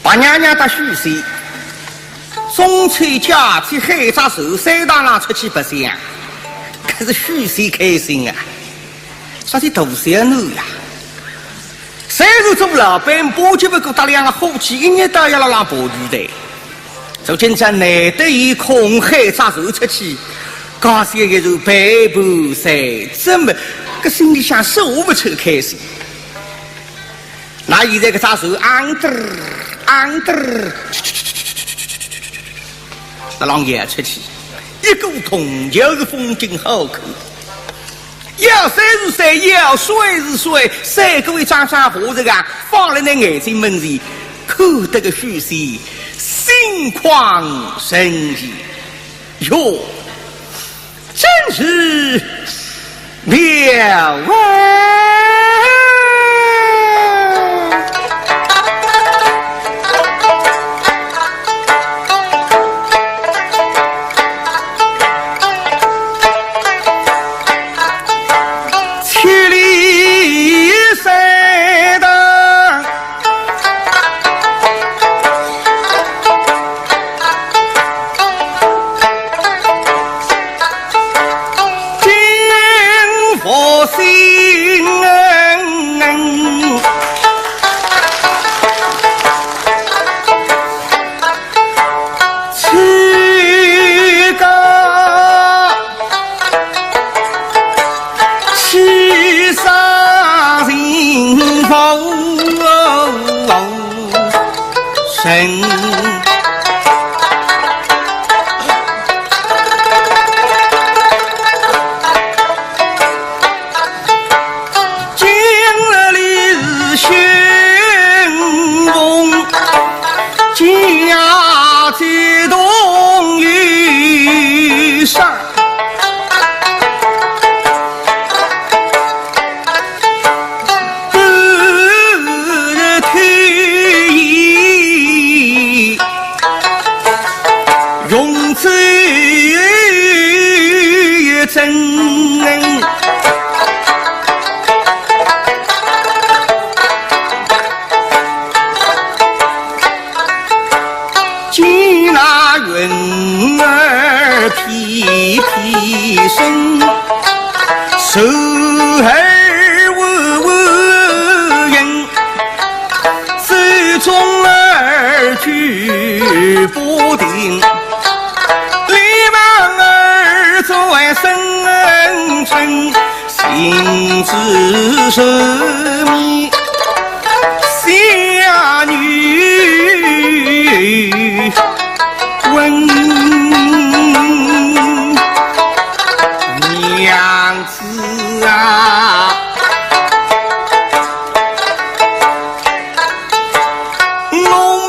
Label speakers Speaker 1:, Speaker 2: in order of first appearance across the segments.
Speaker 1: 把娘娘的虚岁，中秋佳节海杂寿三当郎出去白相，可是虚岁开心啊！说的大小奴呀，虽然做老板，保就不够打两个伙计，一日到夜拉拉保住的。如今这难得有空海杂寿出去，刚才一如白布衫，怎么个心里想说不出开心？那现在个杂寿昂得昂得，那浪也出去，一股铜就是风景好看。要山是山，要水是水，三个位张山和尚啊，放在那眼睛门前，看得个虚心，心旷神怡。哟，真是了啊！手儿稳稳人，手中儿举不定，立忙儿转身称，心知神秘下女问娘子啊，我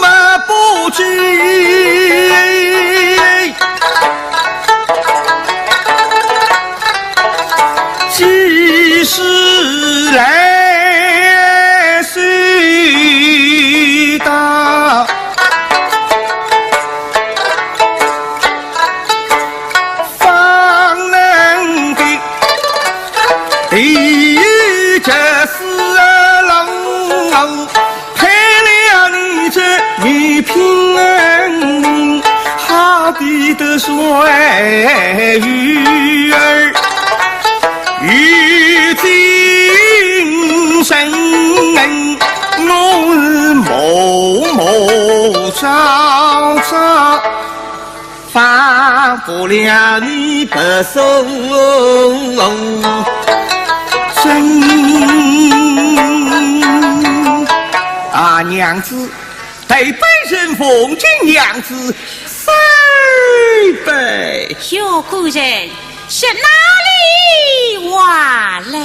Speaker 1: 们不知几时来谁到这是龙配了你这女贫人，好比的水鱼儿遇今生，我是某某朝朝放不了你不收啊，娘子，得本身奉敬娘子3杯。
Speaker 2: 小姑人是哪里话来？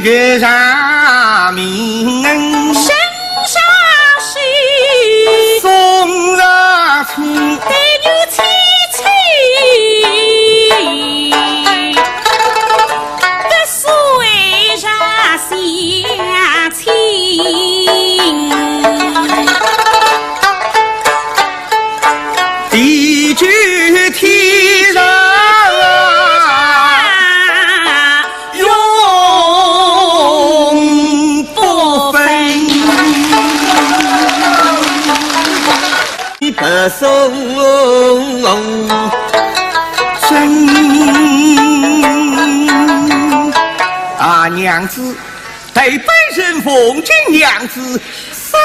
Speaker 1: 月上明，
Speaker 2: 身上是
Speaker 1: 送上亲，
Speaker 2: 对牛凄凄，这水上相亲。
Speaker 1: 地久天长永不分，你不守贞啊，娘子对本人奉敬娘子三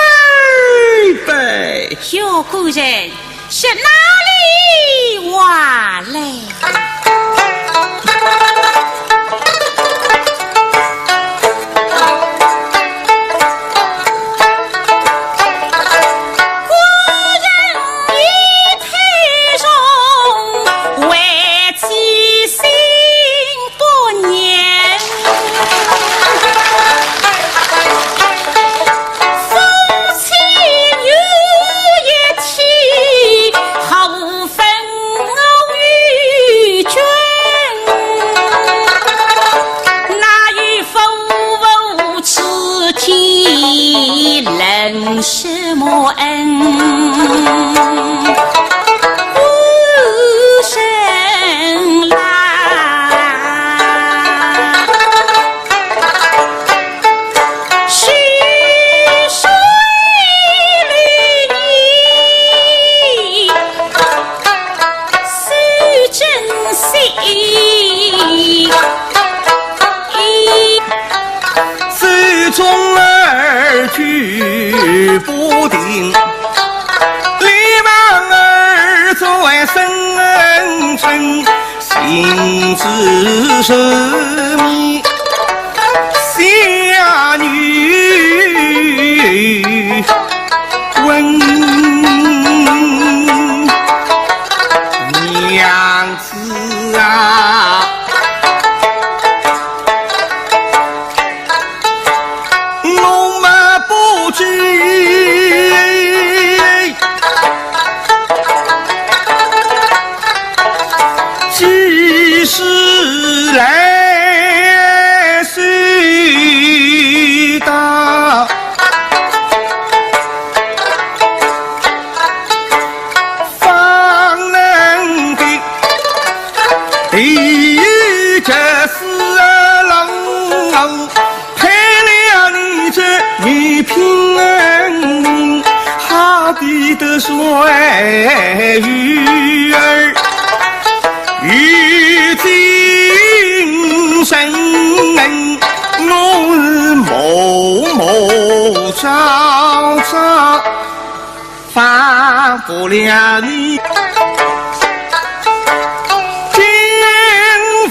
Speaker 1: 杯。
Speaker 2: 小姑人是哪里话来？什么恩？无声来，徐水绿意，诉真心。
Speaker 1: 手中儿举不定，立王儿在生辰，心知神秘下女问娘子啊，几时来谁到？方能给地狱这死老赔了你这女贫人，好比得水鱼儿。于今生我某某朝朝放不了你，见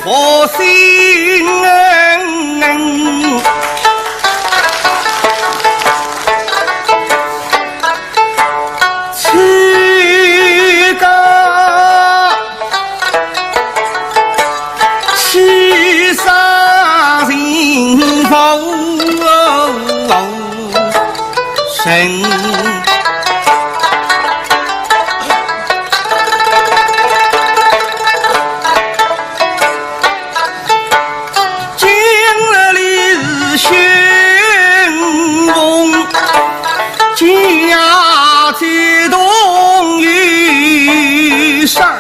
Speaker 1: 佛心今日里是旋风，家激动于上。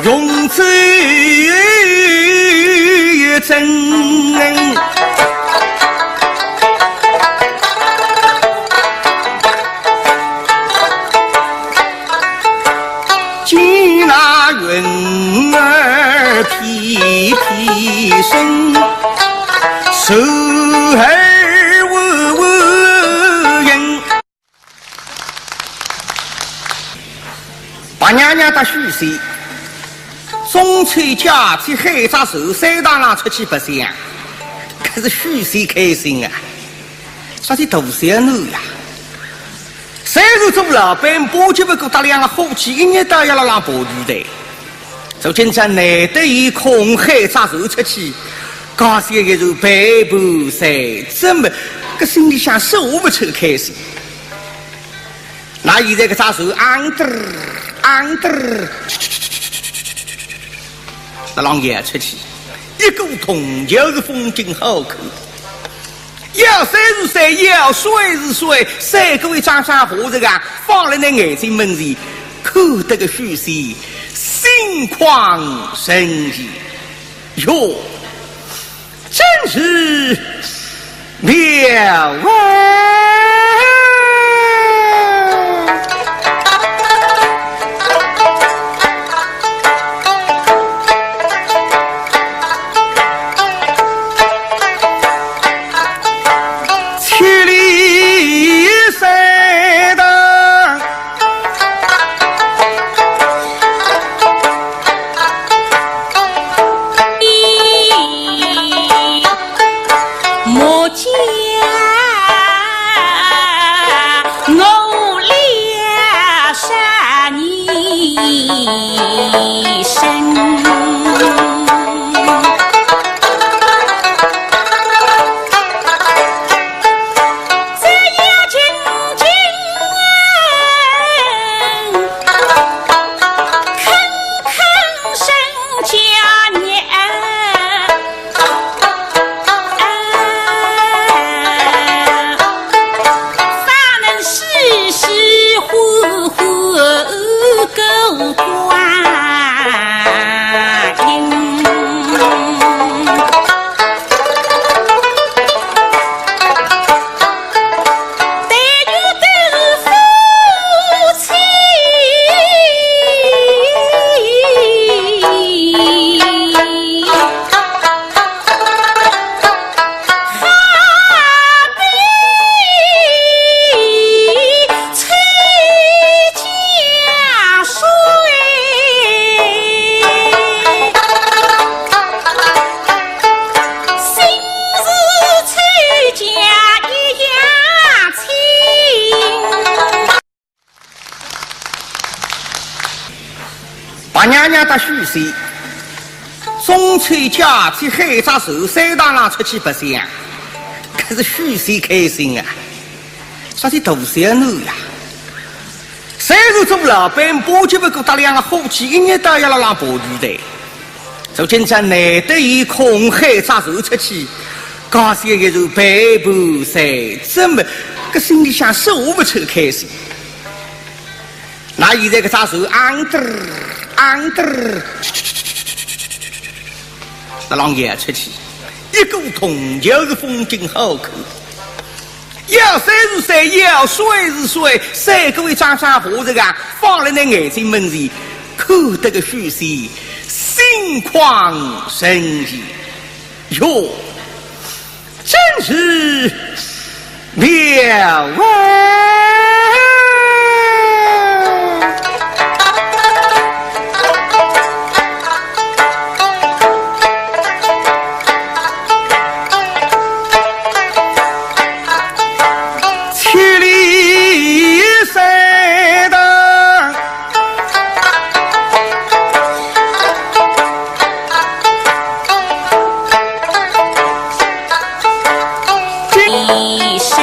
Speaker 1: 用最真，见那云儿披披身，手儿握握人，把娘娘的虚岁。中秋佳节海上寿山堂上出去白相，可是虚岁开心啊！说起大小奴呀，个做老板，保就不够大两个伙计，一日到夜拉拉跑路的。如今在难得一空海咋走出去，刚才一个是背部塞，怎么个心里想说不出开心？那现在个咋手昂得昂得，那浪也出去，一股铜就是风景好看。要山是山，要水是水，三个位张山河这个放在那眼睛门前，看得个虚心，心旷神怡。哟，真是妙啊！把娘娘的虚岁，中秋佳节海杂手山当上出去白相，可是虚岁开心啊！说起大小奴呀，谁是做老板，保就不够大两个伙计，一日到夜拉拉跑路的。如今在难得一空海杂手出去，刚才一个是背部塞，怎么个心里想说不出开心？那现在个杂手昂得昂得，那浪也出去，一股铜就是风景好看。要山是山，要水是水，三个位张山河这个放在那眼睛门前，看得个虚心，心旷神怡。哟，真是妙啊！
Speaker 2: 一生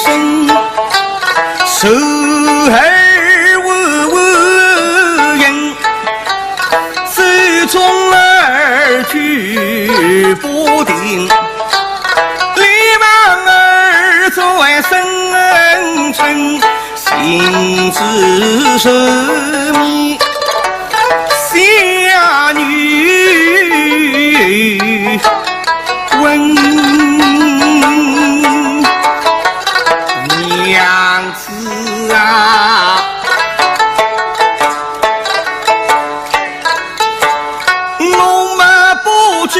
Speaker 1: 生，手儿无影，手中儿举不定，立王儿在生辰，心知寿命，下女问娘子啊，我们不知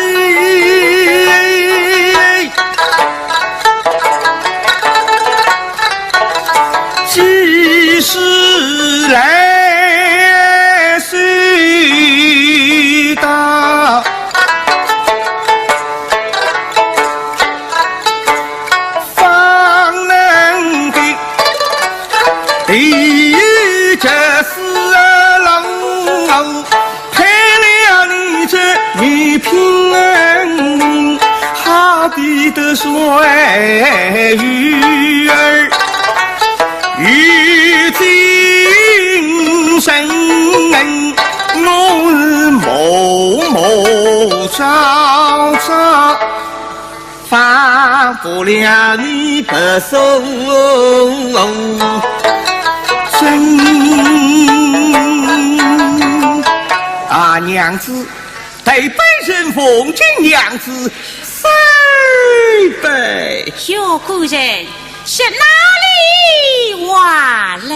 Speaker 1: 几时来谁到？第一就是龙，配了你这女贫人，好比得水鱼儿，如今生我是默默朝朝，放不了你不收。啊，娘子，对本人奉敬娘子3杯。
Speaker 2: 小姑人是哪里话来？